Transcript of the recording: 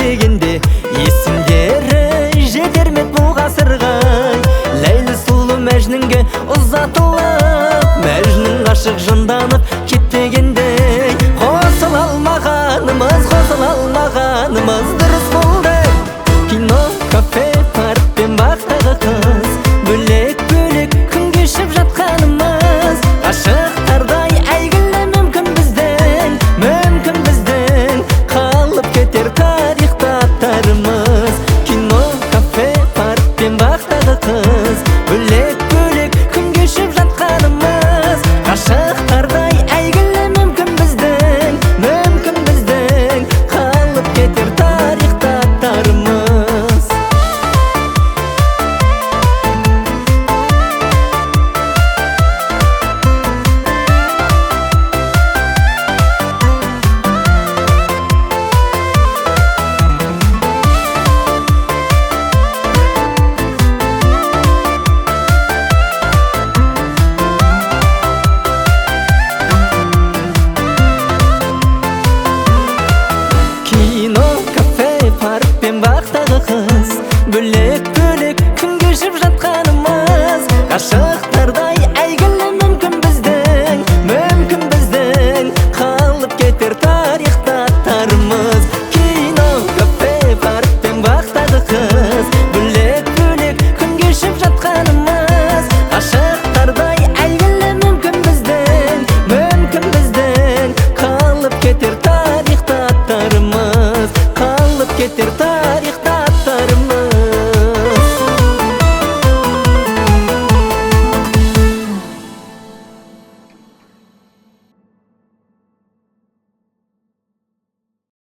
дегенде есімдері жетер ме бұл ғасырға? Ләйлі сұлу Мәжнүнге ұзатылып, Мәжнүн ғашық жынданып кетпегендей, қосыла алмағанымыз дұрыс болды. Кино, кафе, парк пен бақтағы қыз, бөлек-бөлек күн кешіп жатқанымыз, ғашықтардай әйгілі мүмкін біздің қалып кетер тарихта аттарымыз. Кино, кафе, парк пен бақтағы қыз, бөлек-бөлек күн кешіп жатқанымыз, ғашықтардай әйгілі мүмкін біздің қалып кетер тарихта аттарымыз. Бақтағы қыз, бөлек-бөлек күн кешіп жатқанымыз, ғашықтардай әйгілі мүмкін біздің қалып кетер тарихта аттарымыз. Кино, кафе, парк пен бақтағы қыз, бөлек-бөлек күн кешіп жатқанымыз, ғашықтардай әйгілі мүмкін біздің қалып кетер тарихта аттарымыз, қалып кетер